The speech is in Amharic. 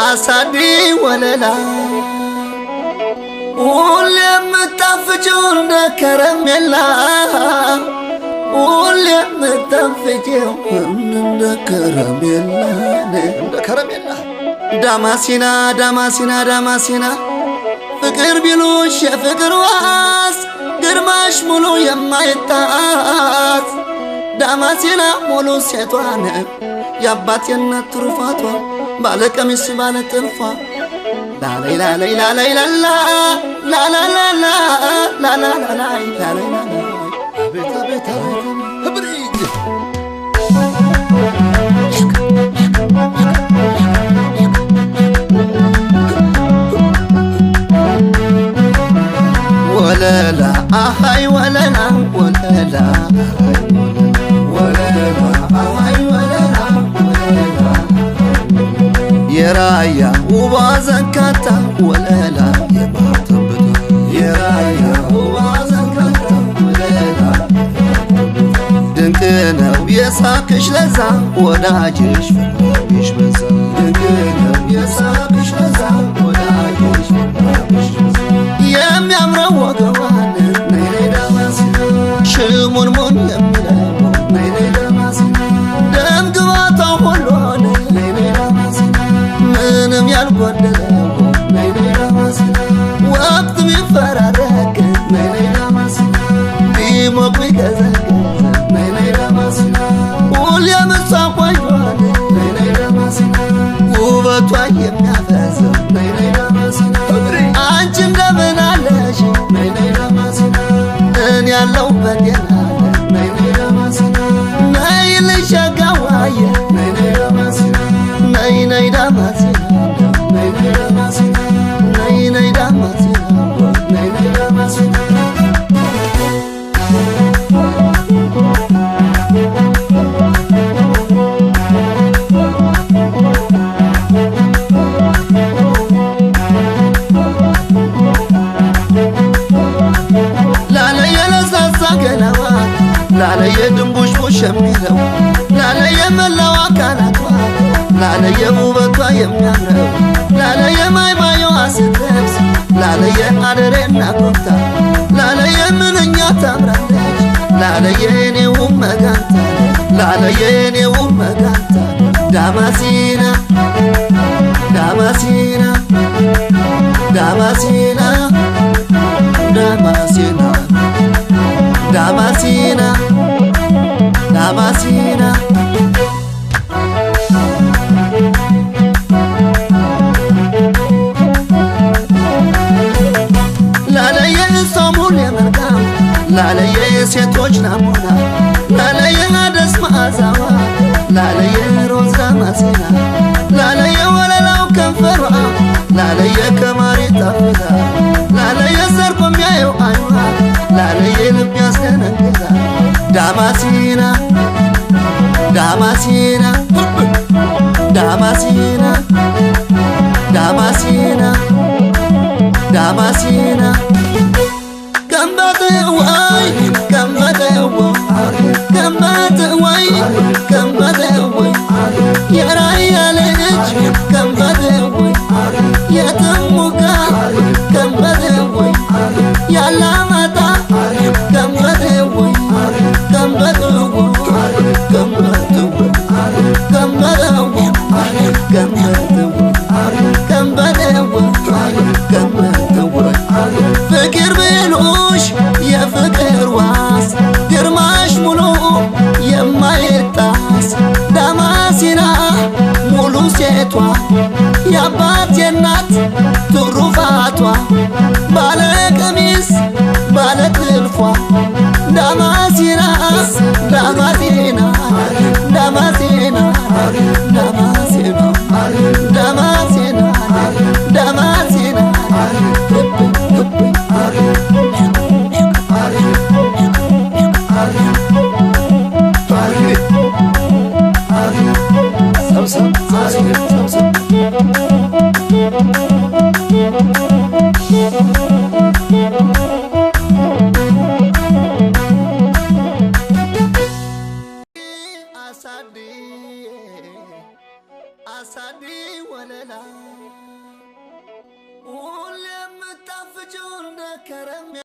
አሳዲ ወለላ ሁሌም የምታፍጪው እንደ ከረሜላ ሁሌም የምታፍጪው እንደ ከረሜላ ዳማሲና ፍቅር ቢሉሽ የፍቅር ዋስ ግርማሽ ሙሉ የማይጣስ ዳማሲና ሙሉ ሴቷን የአባት የእናት ትሩፋቷ ባለ ቀሚስ ባለ ጥልፏ ወለላ አሃይ ወለላ የራያ ውባ ዘንካታ ወለላ የማተብታ የራያ ውባ ዘንካታ ወለላ ድንቅ ነው የሳቅሽ ለዛ ወዳጅሽ ፍቅርሽ በዛ ድንቅ ነው የሳቅሽ ለዛ ወዳጅሽ ፍቅርሽ በዛ የሚያምረው ወገቧን ነይ ዳማሲና ሽሙንሙን የሚለው ነይ ዳማሲና ደም ግባቷ ሁሉ ነይ ዳማሲና ምንም ያልጎደለው ነይ ዳማሲና ወቅት ቢፈራረቅ ነይ ዳማሲና ቢሞቅ ቢቀዘቅዝ ነይ ዳማሲና ሁሌም እሷ ቆንጆ ነይ ዳማሲና ውበቷ የሚያፈዘው ነይ ዳማሲና አንቺ እንደምን አለሽ ነይ ዳማሲና እኔ ያለሁበት የናለ ነይ ዳማሲና ነይ ልሸጋዋየ ነይ ዳማሲና ነይ ዳማሲና ነይ ዳማሲና ነይ ዳማሲና ነይ ዳማሲና ላለየ ድንቡሽቡሽ የሚለው ላለየ መላው አካላቷ ላለየ ውበቷ የሚያምረው ላለየ ማይማየዋ ስትለብስ ላለየ አደሬና ኮፍታ ላለየ ምንኛ ታምራለች ላለየ እኔው መጋንታ ላለየ እኔው መጋንታ ዳማሲና ዳማሲና ዳማሲና ዳማሲና ዳማሲና ዳማሲና ላለየ ሰሙን የመልካም ላለየ የሴቶች ናሙና ላለየ አደስ መዓዛዋ ላለየ ሮዝ ዳማሲና ላለየ ወለላው ከንፈሯ ላለየ ከማሪ ጣፍታ ላለየ ሰርቆ የሚያየው አይኗ ላለየ ልብ ያስደነግጣ ዳማሲና ዳማሲና ዳማሲና ዳማሲና ዳማሲና ከምባተዋይ የራያ ልጅ ከምባተዋይ የትሙጋ ከምባተዋይ ያላማጣ ከምባተዋይ ፍቅር ብሉሽ የፍቅር ዋስ ግርማሽ ሙሉ የማይጣስ ዳማሲና ሙሉ ሴቷ የአባት የእናት ትሩፋቷ ባለ ቀሚስ ባለ ጥልፏ ዳማሲና ዳማሲና ዳማሲና ዳማሲና ዳማሲና ዳማሲና Asadi ሳዲ ወለላ ሁሌ የምታፍጪው እንደ ከረም